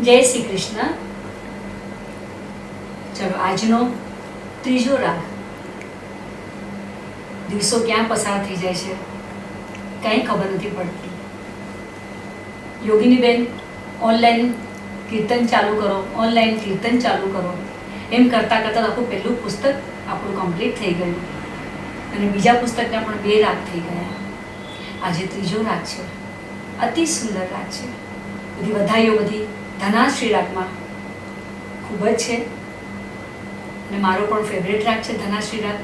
જય શ્રી કૃષ્ણ. ચલો આજનો ત્રીજો રાગ. દિવસો ક્યાં પસાર થઈ જાય છે કંઈ ખબર નથી પડતી. યોગિની બેન ઓનલાઈન કીર્તન ચાલુ કરો, ઓનલાઈન કીર્તન ચાલુ કરો, એમ કરતાં કરતાં આખું પહેલું પુસ્તક આપણું કમ્પ્લીટ થઈ ગયું અને બીજા પુસ્તકના પણ 2 રાગ થઈ ગયા. આજે ત્રીજો રાગ છે. અતિ સુંદર રાગ છે. બધી વધાઈઓ બધી ધનાશ્રી રાગમાં ખૂબ જ છે અને મારો પણ ફેવરેટ રાગ છે ધનાશ્રી રાગ.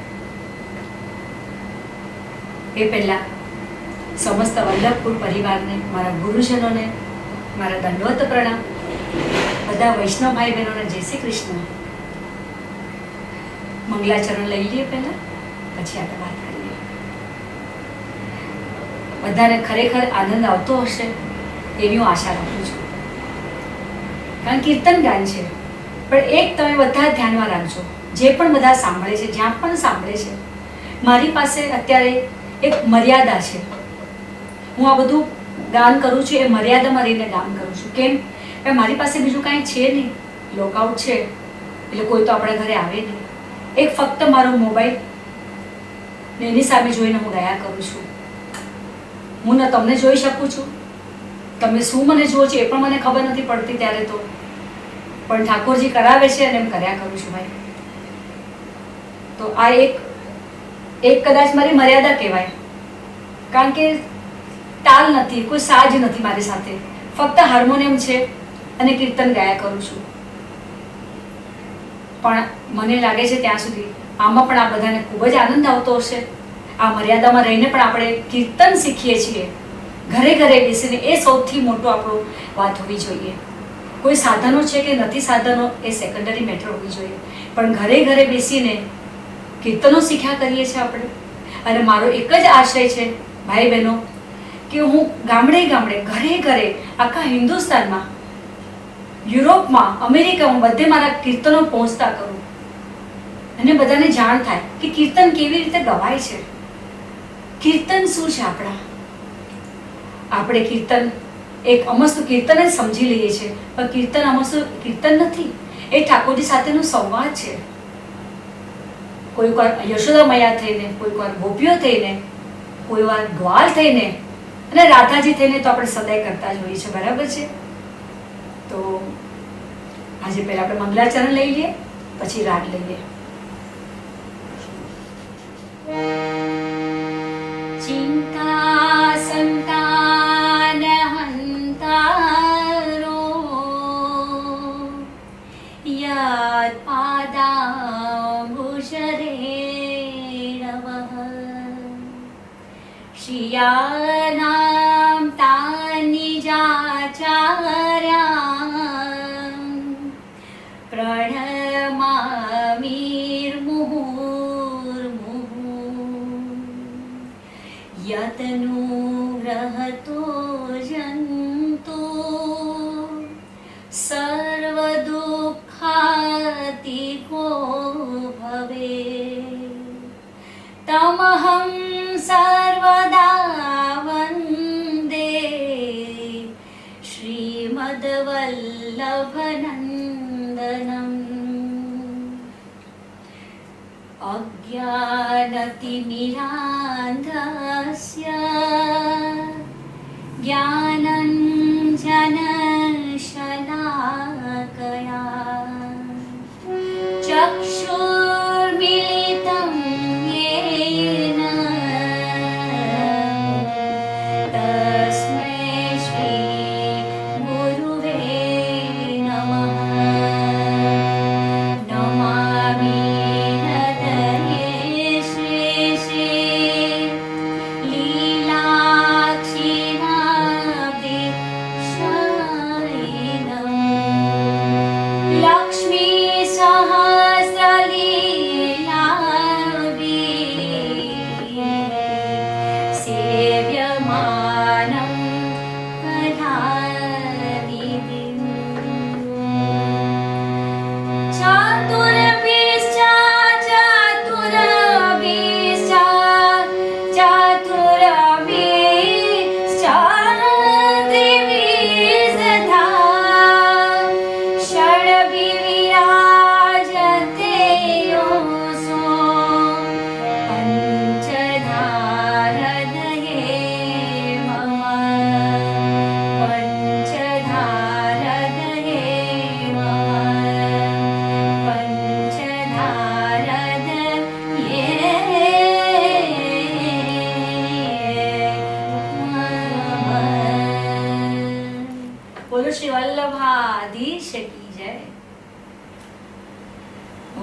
એ પહેલાં સમસ્ત વલ્લભપુર પરિવારને, મારા ગુરુજનોને મારા દંડવત પ્રણામ. બધા વૈષ્ણવ ભાઈ બહેનોને જય શ્રી કૃષ્ણ. મંગલાચરણ લઈ લઈએ પહેલાં, પછી આપણે વાત કરીએ. બધાને ખરેખર આનંદ આવતો હશે એવી હું આશા રાખું છું. કારણ કીર્તન ગાન છે, પણ એક તમે બધા ધ્યાનમાં રાખજો, જે પણ બધા સાંભળે છે, જ્યાં પણ સાંભળે છે, મારી પાસે અત્યારે એક મર્યાદા છે. હું આ બધું ગાન કરું છું એ મર્યાદામાં રહીને ગાન કરું છું. કેમ કે મારી પાસે બીજું કાંઈ છે નહીં. લોકઆઉટ છે એટલે કોઈ તો આપણા ઘરે આવે નહીં. એક ફક્ત મારો મોબાઈલ ને એની સામે જોઈને હું ગાયા કરું છું. હું ન તમને જોઈ શકું છું, તમે શું મને જુઓ છો એ પણ મને ખબર નથી પડતી ત્યારે તો, પણ ઠાકોરજી કરાવે છે અને એમ કર્યા કરું છું ભાઈ. તો આ એક કદાચ મારી મર્યાદા કહેવાય. કારણ કે તાલ નથી, કોઈ સાજ નથી મારી સાથે, ફક્ત હાર્મોનિયમ છે અને કીર્તન ગાયા કરું છું. પણ મને લાગે છે ત્યાં સુધી આમાં પણ આ બધાને ખૂબ જ આનંદ આવતો હશે. આ મર્યાદામાં રહીને પણ આપણે કીર્તન શીખીએ છીએ ઘરે ઘરે બેસીને, એ સૌથી મોટો આપણો વાત હોવી જોઈએ. કોઈ સાધનો છે કે નથી સાધનો એ સેકન્ડરી મેટર હોવી જોઈએ, પણ ઘરે ઘરે બેસીને કીર્તનો શીખ્યા કરીએ છીએ આપણે. અને મારો એક જ આશય છે ભાઈ બહેનો કે હું ગામડે ગામડે, ઘરે ઘરે, આખા હિન્દુસ્તાનમાં, યુરોપમાં, અમેરિકામાં બધે મારા કીર્તનો પહોંચતા કરું અને બધાને જાણ થાય કે કીર્તન કેવી રીતે ગવાય છે. કીર્તન શું છે આપણા? આપણે કીર્તન એક અમસ્તું કીર્તન જ સમજી લઈએ છીએ, પણ કીર્તન અમસ્તું કીર્તન નથી. એ ઠાકોરજી સાથેનો સંવાદ છે. કોઈક વાર યશોદા મૈયા થઈને, કોઈક વાર ગોપીઓ થઈને, કોઈ વાર ગ્વાલ થઈને અને રાધાજી થઈને તો આપણે સદાય કરતા જ હોઈએ છીએ. બરાબર છે? તો આજે પહેલા આપણે મંગલાચરણ લઈ લઈએ, પછી રાગ લઈએ. ચિંતા સંતાન હંતારો યદ પાદાંબુજરેણવઃ શ્રિયાનાં તાનિજાચાર્યાં પ્रणमामिर्मुहुर्मुहुः यतनुग्रहतो जन्तु सर्वदुःखातिको भवेत् तमहं सर्वदा वन्दे श्रीमद्वल्लभनन्दनम्. अज्ञानतिमिरान्धस्य ज्ञानञ्जनशलाकया चक्षुर्मिलितं येन तस्मै श्रीगुरुवे नमः. नमामि हृदये श्री लीलाक्षिराब्धिकम्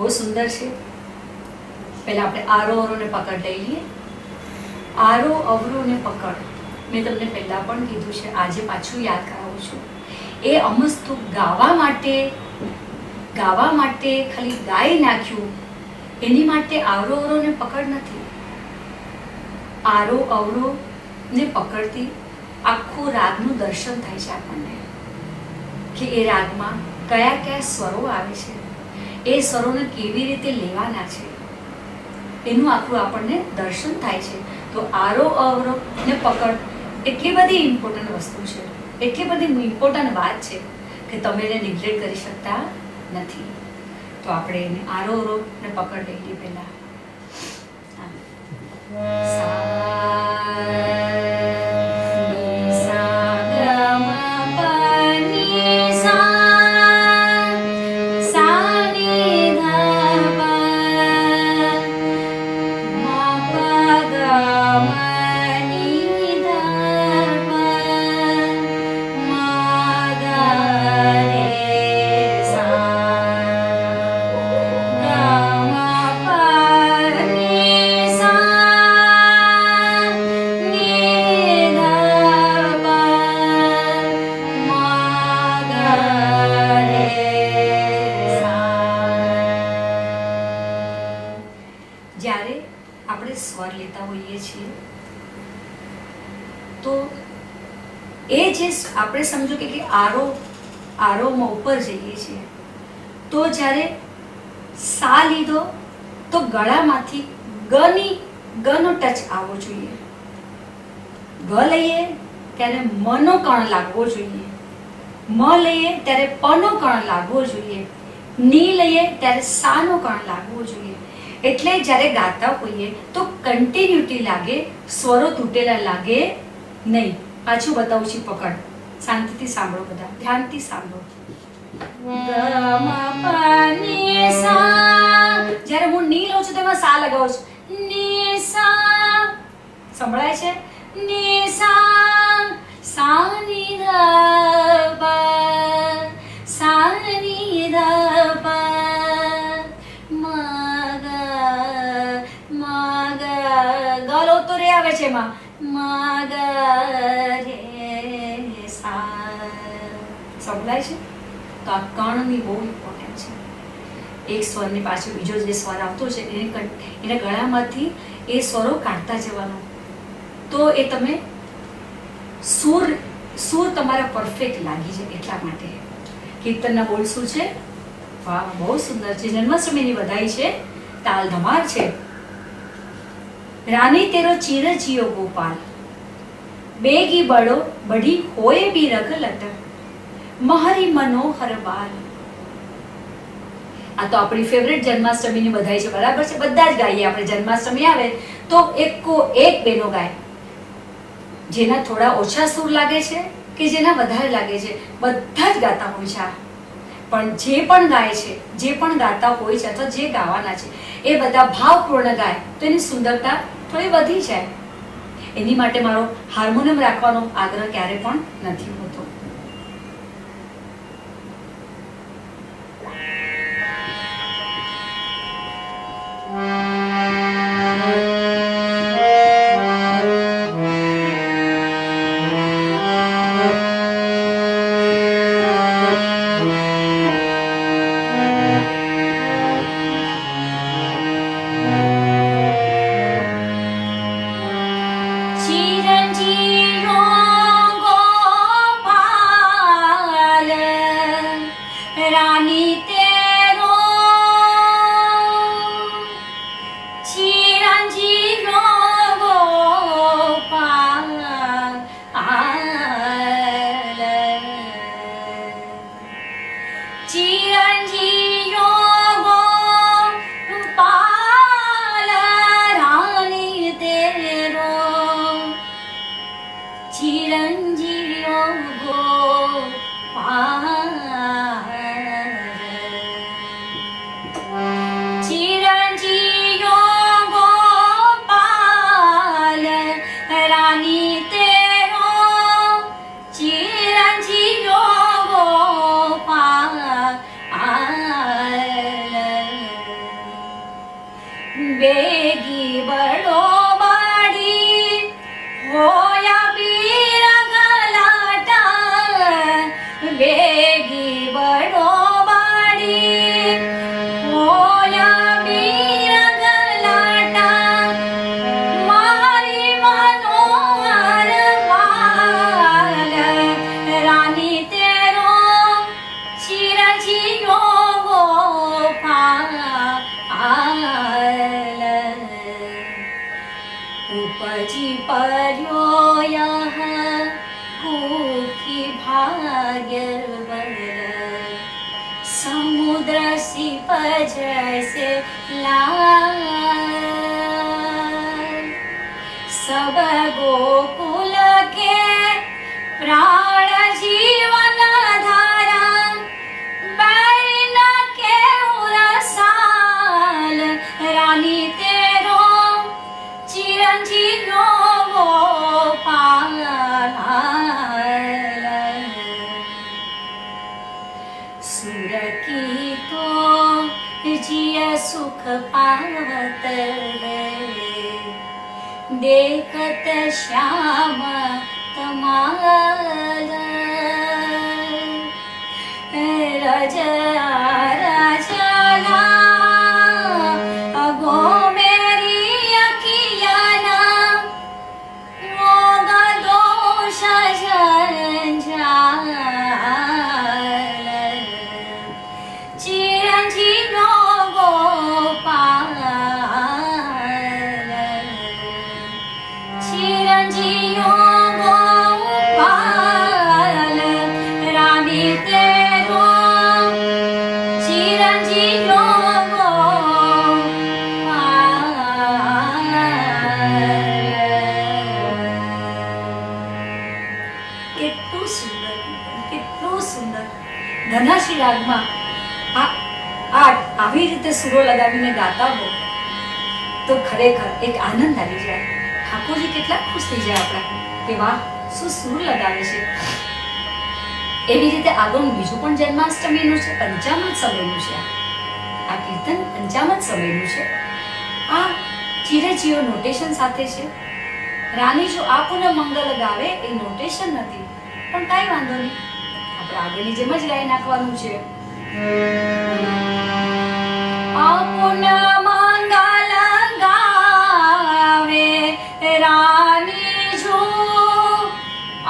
બહુ સુંદર છે. પહેલા આપણે આરો અવરો ને પકડ લઈ લઈએ. આરો અવરો ને પકડ મેં તમને પહેલા પણ કીધું છે, આજે પાછું યાદ કરાવું છું. એ અમસ્તુ ગાવા માટે ખાલી ગાઈ નાખ્યું, એની માટે આરો અવરો ને પકડ નથી. આરો અવરો ને પકડતી આખું રાગનું દર્શન થાય છે આપણને, કે એ રાગમાં કયા કયા સ્વરો આવે છે, એ સ્વરોને કેવી રીતે લેવાના છે, એનું આખું આપણને દર્શન થાય છે. તો આરો અવરો ને પકડ એટલી બધી ઇમ્પોર્ટન્ટ વસ્તુ છે, એટલી બધી ઇમ્પોર્ટન્ટ વાત છે કે તમે એને નિગ્લેક્ટ કરી શકતા નથી. તો આપણે એને આરો અવરો ને પકડ લઈ લઈએ. પહેલા જ્યારે આપણે સ્વર લેતા હોઈએ છીએ તો એ જે આપણે સમજો કે આરોમાં ઉપર જઈએ છીએ, તો જ્યારે સા લીધો તો ગળામાંથી ગનો ટચ આવવો જોઈએ. ગ લઈએ ત્યારે મનો કણ લાગવો જોઈએ, મ લઈએ ત્યારે પનો કણ લાગવો જોઈએ, ની લઈએ ત્યારે સાનો કણ લાગવો જોઈએ. એટલે જ્યારે ગાતા હોઈએ તો કન્ટિન્યુટી લાગે, સ્વરો તૂટેલા લાગે નહીં. પાછું બતાવું છું, પકડ, શાંતિથી સાંભળો, બધા ધ્યાનથી સાંભળો. જ્યારે હું ની લઉં છું તેમાં સા લગાવું છું, ની સા સંભળાય છે, ની સા સા ની ધ પ સા ની ધ પ ગલો તો રે આવે છે એમાં, મગ રે સા સંભળાય છે. તો આ કણની બહુ ઇમ્પોર્ટન્ટ છે. એક સ્વરની પાછળ બીજો જે સ્વર આવતો છે એના ગળામાંથી એ સ્વરો કાઢતા જવાનો, તો એ તમે સુર તમારા પરફેક્ટ લાગી જાય. એટલા માટે કીર્તનના બોલ શું છે? વાહ, બહુ સુંદર છે. જન્માષ્ટમીની વધાઈ છે, તાલ ધમાર છે. રાની તેરો ચિરજીયો ગોપાલ, બેગી બડો બડી હોય બી રગલટ, મહરી મનોહર બાલ. આ તો આપણી ફેવરેટ જન્માષ્ટમીની વધાઈ છે, બરાબર છે? બધા જ ગાઈએ આપણે. જન્માષ્ટમી આવે તો એક બેનો ગાય. જેના થોડા ઓછા સુર લાગે છે કે જેના વધારે લાગે છે, બધા જ ગાતા હોય છે. પણ જે પણ ગાય છે, જે પણ ગાતા હોય છે અથવા જે ગાવાના છે, એ બધા ભાવપૂર્ણ ગાય તો એની સુંદરતા થોડી વધી જાય. એની માટે મારો હાર્મોનિયમ રાખવાનો આગ્રહ ક્યારે પણ નથી હોતો. ચિરંજીવો બેગી બડો બાડી હોયા બીર ગલાટા બેગી બડો બાડી હોયા બીર ગલાટા મારી મનોહર વાલ રાની તેરો ચિરજીવો उपजी पर्यो यह कुखी भाग्य बर समुद्र सिप जैसे लाल सब गोकुल के प्राण जीवन धारा बैन के उरसाल रानी तेरो चिरंजीव गोपाल सुर की तो जिय सुख पावत देखत श्याम तमाल रज राजला अगो मेरी अखियाना रोग दोष जंजाल चिरंजीव गोपाल चिरंजीव गोपाल रानी तेरो चिरंजीव કેટલું સુંદર કેટલું સુંદર ધનાશ્રી રાગમાં આવી રીતે સુરો લગાવીને ગાતા હો તો ખરેખર એક આનંદ આવી જાય. ઠાકોરજી કેટલા ખુશ થઈ જાય આપણા કે વાહ શું સુર લગાવે છે. એવી રીતે આગળનું બીજું પણ જન્માષ્ટમીનું છે, પંચામૃત સમયનું છે. આ કીર્તન પંચામૃત સમયનું છે. આ ચિરજીવ નોટેશન સાથે છે. રાની જો આપુને મંગલ ગાવે એ નોટેશન નથી, પણ કાંઈ વાંધો નહીં, આપણે આગળની જેમ જ ગાઈ નાખવાનું છે. આપુન મંગલ ગાવે રાની જો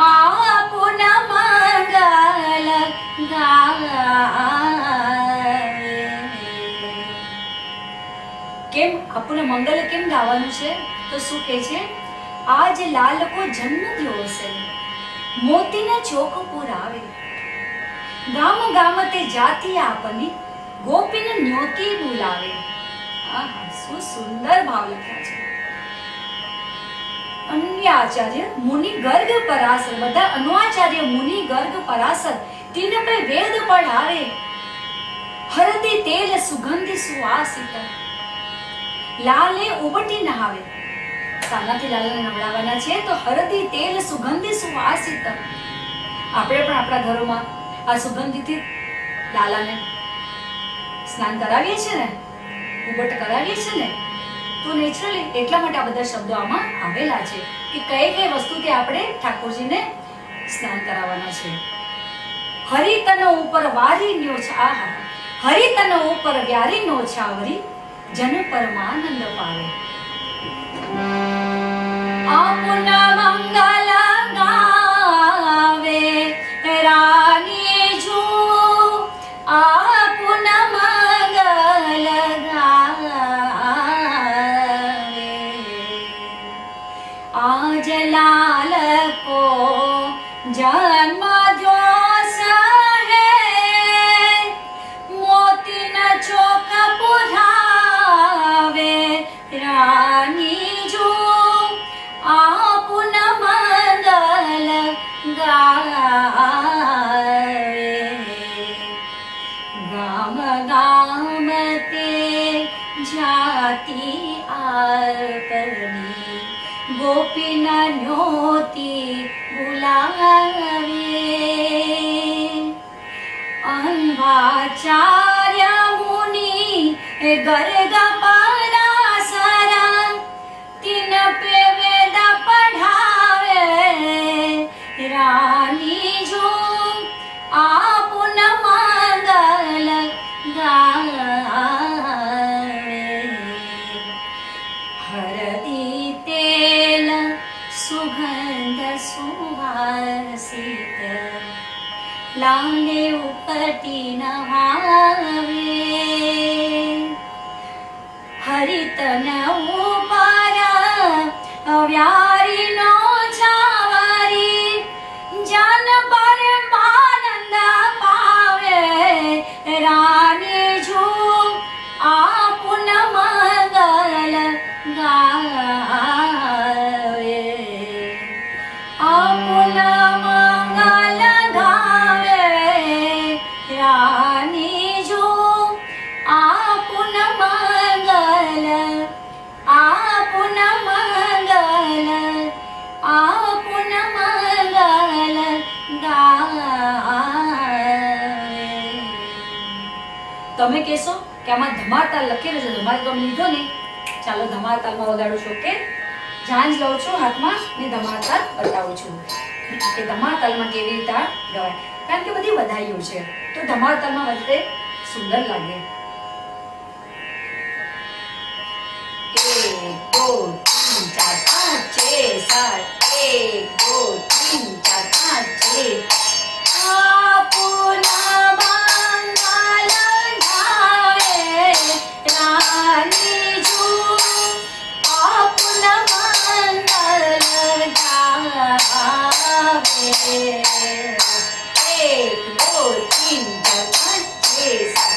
આપુન મંગલ ગાવે. કેમ આપુને મંગલ કેમ ગાવાનું છે? તો શું કહે છે? આજ લાલ કો જન્મ થયો છે, મોતીને ચોક પુરાવે, ગામ ગામ તે જાતિ આપની ગોપીને ન્યોતી બોલાવે. આહા, શું સુંદર ભાવ લખ્યા છે. અન્ય આચાર્ય મુનિ ગર્ગ પરાસર, બધા અનુઆચાર્ય મુનિ ગર્ગ પરાસર તીન પે વેદ પઢાવે, હરદી તેલ સુગંધી સુવાસિત, લાલે ઉબટી નહાવે. સાનાથી લાલાને નવડાવવાના છે તો હરદી તેલ સુગંધી સુવાસિત. આપણે પણ આપણા ઘરોમાં આ સુગંધીથી લાલાને સ્નાન કરાવીએ છીએ ને, ઉબટ કરાવીએ છીએ ને, તો નેચરલી એટલા માટે આ બધા શબ્દો આમાં આવેલા છે કે કઈ કઈ વસ્તુથી આપણે ઠાકોરજીને સ્નાન કરાવવાના છે. હરિતન ઉપર વારી ન્યો છા, હરિતન ઉપર વ્યારી નો છાવરી, જન પરમાનંદ પાવે. આપુન મંગલ ગાવે રાની જો આપુન મંગલ ગાવે. આજ લાલ કો જન્મ દિવસ હૈ, મોતી ન ચોક પુરાવે રાની જો આપુન મંગલ ગાવે. ગામ ગામ તે જાતિ આપની ગોપીના ન્યોતી બોલાવે. અંબાચાર્ય મુનિ ગર્ગ પરાસર કીર્તન ઉપર વ્યારીનો છાવરી જન પરમાનંદ પાવે રાની જો આપુન મંગલ ગાવે આપુન મંગલ ગાવે રાની જો આપુન મંગલ આપુન મંગલ આપુન મંગલ ગાવે. તમે કહેશો કે આમાં ધમાર તાલ લખેલો છે, ધમાર ગમ લીધો ને, ચાલો ધમાર તાલમાં વગાડું છું. કે ઝાંઝ લઉં છું હાથમાં ને ધમાર તાલ બતાવું છું કે ધમાર તાલમાં કેવી રીતે ગવાય. કારણ કે બધી વધાઈઓ છે તો ધમાર તાલમાં વધે સુંદર લાગે. 1 2 3 4 5 6 7 1 2 3 4 5 6 આપુન મંગલ ગાવે રાની જો આપુન મંગલ ગાવે 1 2 3 4 5 6 7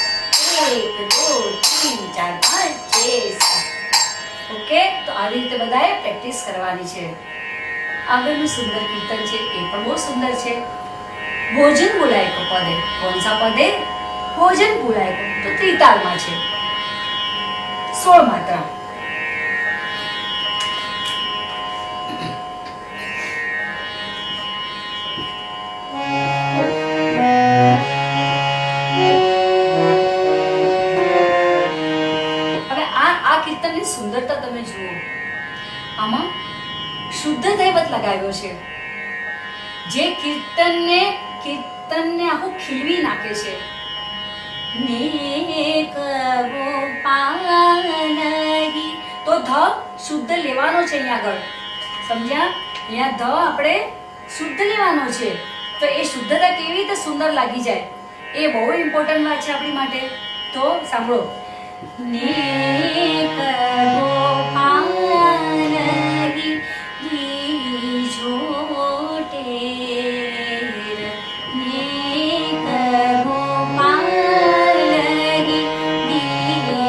1 2 3 4 5 6 7. ઓકે, તો આવી રીતે બધાએ પ્રેક્ટિસ કરવાની છે. આગળનું સુંદર કીર્તન છે એ પણ બહુ સુંદર છે. ભોજન બોલાય કો પદે. કોણ સા પદે? ભોજન બોલાય કો. તો ત્રિતાલમાં છે, 16 માત્રા. કીર્તનની સુંદરતા તમે જુઓ, આમાં શુદ્ધ દૈવત લગાવ્યો છે જે કીર્તનને આખું ખીલવી નાખે છે. નેક ગોપાલહી, તો ધ શુદ્ધ લેવાનો છે અહીંયા આગળ, સમજ્યા? અહીંયા ધ આપણે શુદ્ધ લેવાનો છે. તો એ શુદ્ધતા કેવી રીતે સુંદર લાગી જાય એ બહુ ઇમ્પોર્ટન્ટ વાત છે આપણી માટે. તો સાંભળો. નેક ગોપાલહી દીજોટેર, નેક ગોપાલહી દીજોટેર.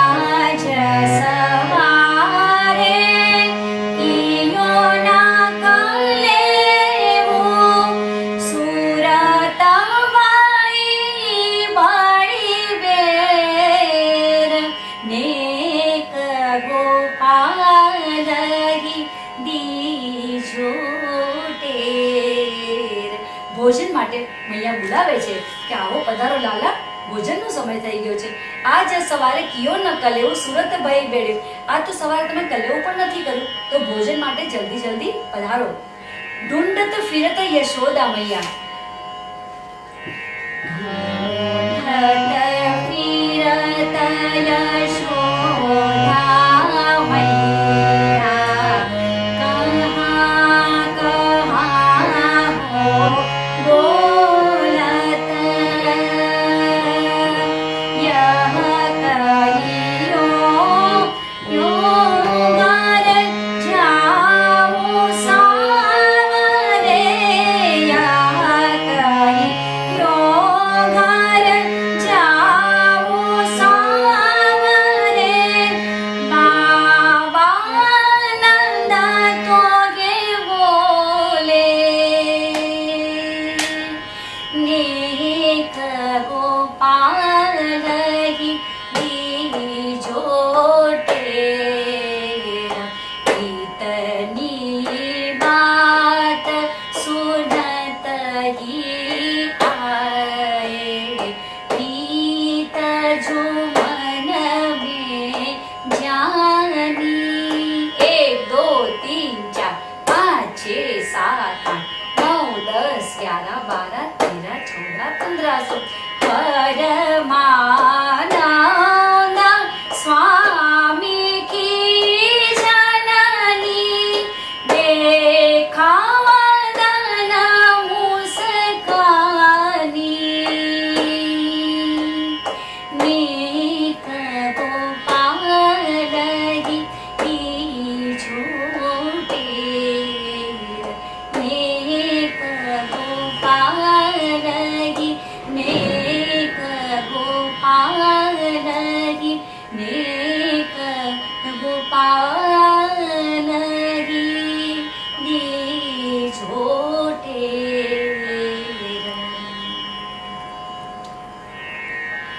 આજ સવારે ભોજન માટે મૈયા બોલાવે છે કે આવો પધારો લાલા, ભોજનનો સમય થઈ ગયો છે. આજ સવારે કિયો ન કલેવું સુરત ભય બેડ્યું. આ તો સવારે તમે કલેવું પણ નથી કર્યું, તો ભોજન માટે જલ્દી જલ્દી પધારો. ઢૂંઢત ફિરત યશોદા મૈયા. ઢૂંઢત ફિરત યશોદા મૈયા, કહા કહા હો બોલત યહ કહિયો યોગર જાઓ સાવરે, યહ કહિયો ઘર જાઓ સાવરે. બાબાનંદ તો ગે બોલે, નેક ગોપાલહી દીજોટેર. ઇતની બાત સુનત હી આએ, પ્રીત જો મન में जानी. 1 2 3 4 5 6 7 8 9 10 11 12 13 14 15 પરમાનંદ સ્વામી કી જનની, દેખાવદન મુસરી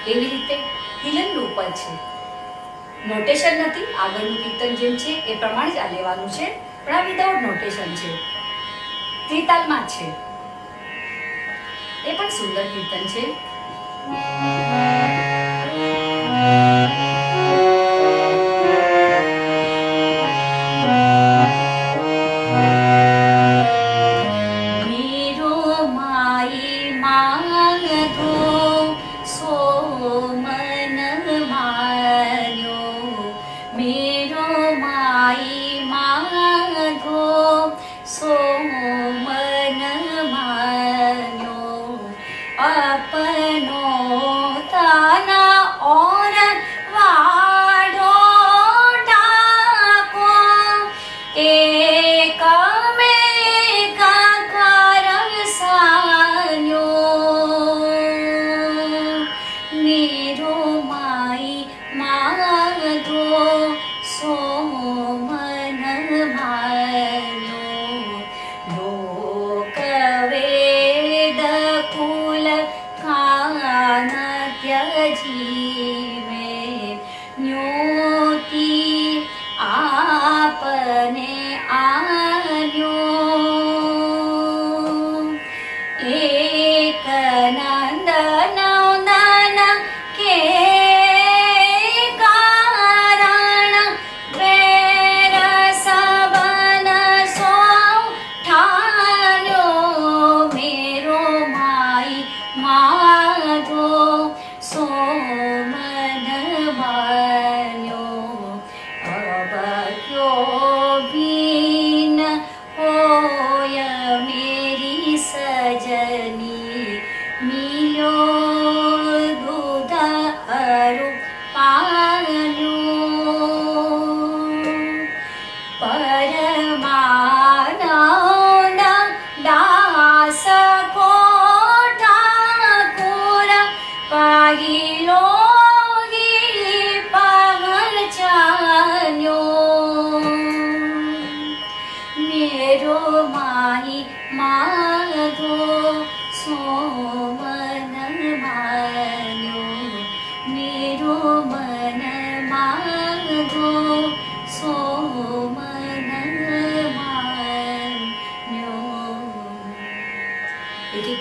એવી રીતે હિલનનું પદ છે, નોટેશન નથી. આગળનું કીર્તન જેમ છે એ પ્રમાણે જ આ લેવાનું છે, પણ આ વિધાઉટ નોટેશન છે, ત્રિતાલમાં છે. એ પણ સુંદર કીર્તન છે.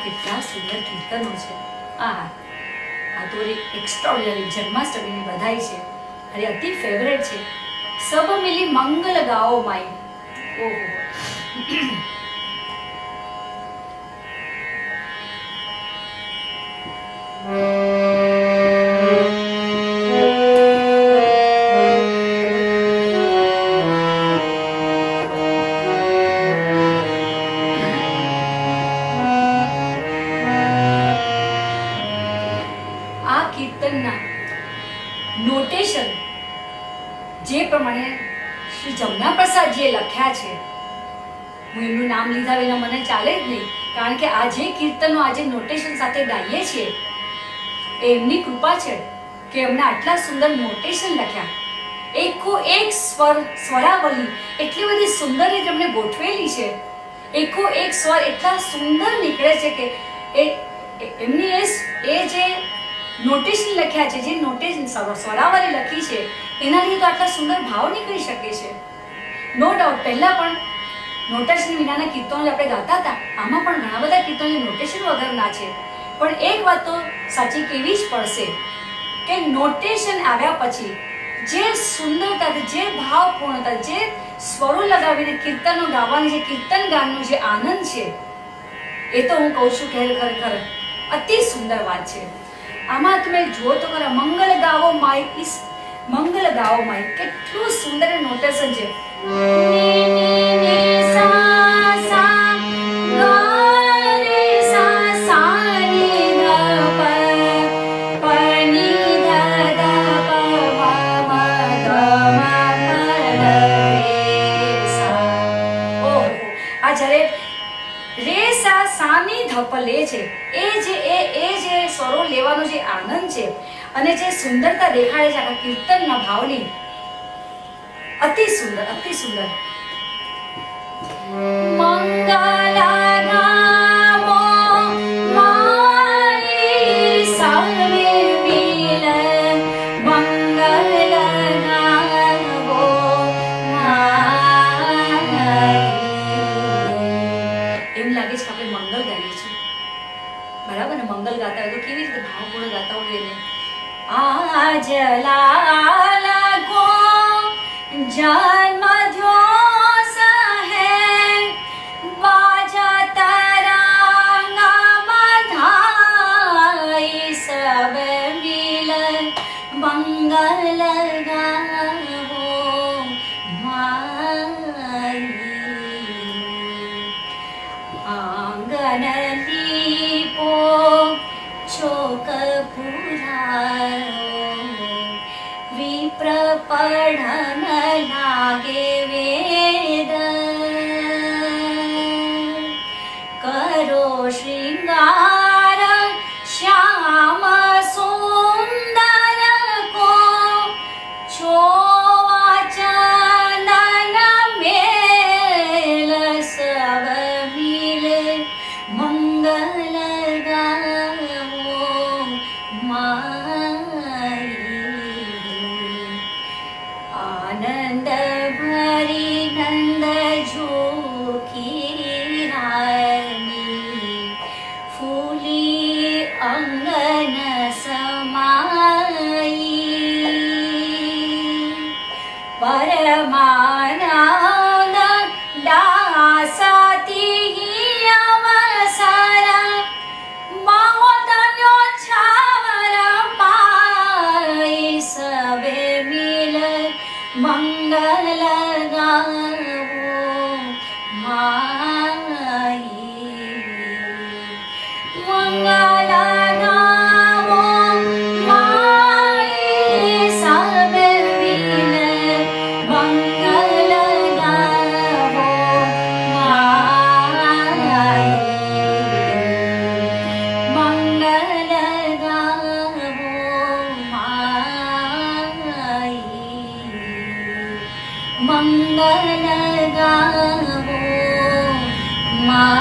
કેટલા સુંદર કીર્તનો છે. આ તો એક્સ્ટ્રાઓર્ડિનરી જન્માષ્ટમીની બધાઈ છે, અરે અતિ ફેવરેટ છે. સબ મિલી મંગલ ગાઓ માઈ. ઓહો, નોટેશન જે પ્રમાણે શ્રી જમના પ્રસાદજીએ લખ્યા છે, હું એમનું નામ લીધા વિના મને ચાલે જ નહીં, કારણ કે આ જે કીર્તનો આજે નોટેશન સાથે ગાઈએ છીએ એ એમની કૃપા છે કે એમણે આટલા સુંદર નોટેશન લખ્યા. એકો એક સ્વરાવલી એટલી બધી સુંદર રીતે એમણે ગોઠવેલી છે, એકો એક સ્વર એટલા સુંદર નીકળે છે કે એમની એ જે નોટેશન લખ્યા છે, જે નોટેશન સ્વરાવલી લખી છે, એના લીધે આટલા સુંદર ભાવ નીકળી શકે છે. નો ડાઉટ પહેલા પણ નોટેશન વિનાના કીર્તનો આપણે ગાતા હતા, આમાં પણ ઘણા બધા કીર્તનો નોટેશન વગરના છે. પણ એક વાત તો સાચી કહેવી જ પડશે કે નોટેશન આવ્યા પછી જે સુંદરતા, જે ભાવપૂર્ણતા, જે સ્વરો લગાવીને કીર્તનો ગાવાની, જે કીર્તન ગાનનો જે આનંદ છે, એ તો હું કહું છું કે ખરેખર અતિ સુંદર વાત છે. આમાં તમે જુઓ તો ખરા, મંગલ ગાવો માય, મંગલ ગાવો માય, કેટલું સુંદર નોટેશન છે. ધપલે છે એ જે સ્વરો લેવાનો જે આનંદ છે અને જે સુંદરતા દેખાડે છે આખા કીર્તનના ભાવની, અતિ સુંદર, અતિ સુંદર. મંગલા ગાવો માય સર્વે બરાબર ને? મંગલ ગાતા હોય તો કેવી રીતે ભાવપૂર્ણ ગાતા હોય એને. આજ લાલા કો જન્મ થયો સહે બાજા તરંગમાં ધાઈ સબ મિલ મંગલ ગાવો માઈ. આંગન દીપો ચોક પુરાયો વિપ્ર પઢન લાગે વેદ કરો શ્રૃંગાર શ્યામ સુંદર કો ચોવા ચંદન મેલ સબ મિલ મંગલ ગાવો માઈ. આનંદ ભરી નંદ ઝોકી રાની ફૂલી અંગન સમાઈ. પરમાનંદ દાસતી અવસર મહોદયો છાવર પાઈ સબે મિલ મંગલ ગાવો માઈ. મંગલ ગાવો માઈ સબે મિલ મંગલ ગાવો માઈ. મંગલ ગાવો માઈ. મંગલ ગાવો માઈ.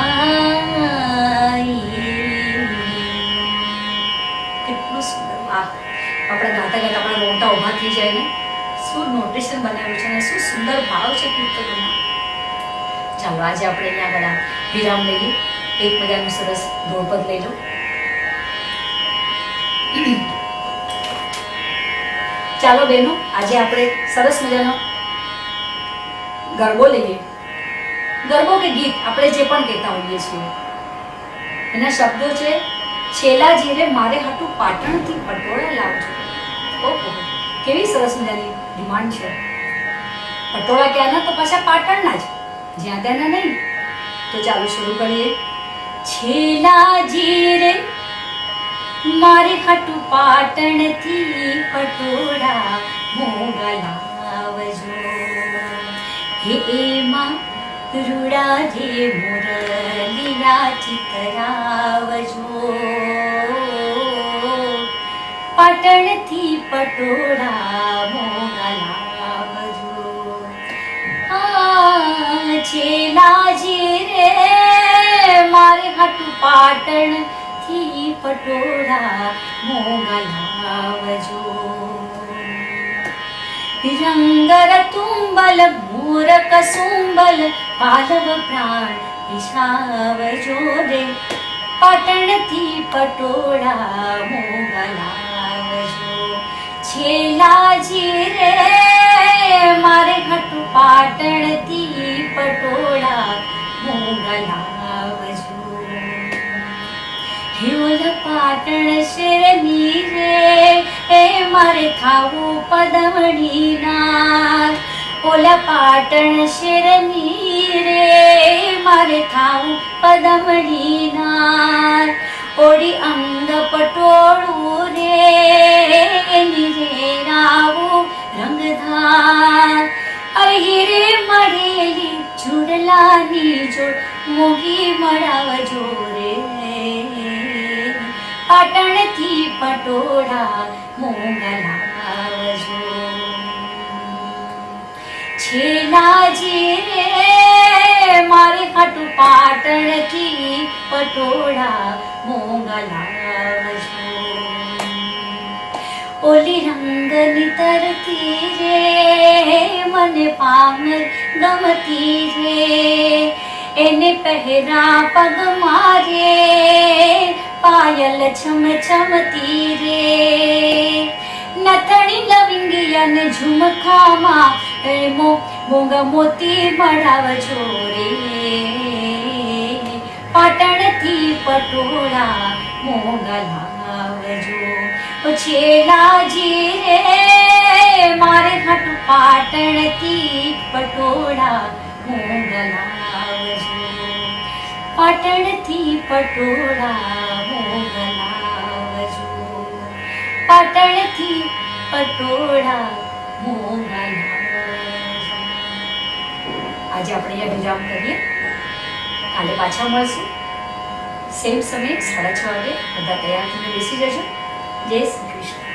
કેટલું સુંદર. વાહ, આપણે ગાતા ગાતા આપણા રોંગટા ઊભા થઈ જાય ને. શું નોટેશન બનાવ્યું છે અને શું સુંદર ભાવ છે કીર્તનોમાં. ચાલો આજે આપણે અહીંયા આગળ વિરામ લઈએ. એક મજાનું સરસ ધોળપદ લઈ લો. ચાલો બહેનો, આજે આપણે સરસ મજાનો ગરબો લઈએ. ગરબો કે ગીત આપણે જે પણ કહેતા હોઈએ છીએ, એના શબ્દો છે છેલા જીરે મારે હાટું પાટણથી પટોળા લાવજો. ઓહો, કેવી સરસ મજાની ડિમાન્ડ છે. પટોળા ક્યાંના? તો પાછા પાટણના જ, જ્યાં ત્યાંના નહીં. તો ચાલો શરૂ કરીએ. છેલા જીરે મારે હાટું પાટણથી પટોળા મોંઘા લાવજો. હે એમાં રૂડા જે મુરલિયા ચિતરાવજો. પાટણથી પટોળા મોંઘા લાવજો. છેલાજી રે મારે હાટું પાટણથી પટોળા મોંઘા લાવજો. રંગર તુંબલ મોર કસુંબલ પાલવ પ્રાણ વિછાવજો રે. પાટણથી પટોળા મોંઘા લાવજો. છેલાજી રે મારે હાટું પાટણથી પટોળા મોંઘા લાવજો. હિવલ પાટણ શેરની રે એ મારે થાવું પદમણીના. ઓલા પાટણ શેરની રે મારે થાવું પદમણીના. ઓડી અંગ પટોળું રે એની રે રાવું રંગધાર. અરે હીરે મળેલી ચૂડલાની જોડ મોગી મળાવજો રે. પાટણથી પટોળા મોંઘા લાવજો. છેલાજી રે મારે હાટું પાટણથી પટોળા મોંઘા લાવજો. ઓલી રંગની તરતી રે મને પામર ગમતી રે. એને પહેરા પગ મારે પાયલ છમ છમતી રે, નથણી લવિંગિયા ને ઝુમખામાં મોંઘા મોતી મળાવજો રે, પાટણથી પટોળા મોંઘા લાવજો, છેલાજી રે મારે હાટુ પાટણથી પટોળા મોંઘા લાવજો, પાટણથી પટોળા મોંઘા લાવજો, પાટણથી પટોળા મોંઘા લાવજો. આજે આપણે અહીંયા વિરામ કરીએ, કાલે પાછા મળશું સેમ સમયે 6:30 વાગે. બધા તૈયાર થઈને બેસી જજો. જય શ્રી કૃષ્ણ.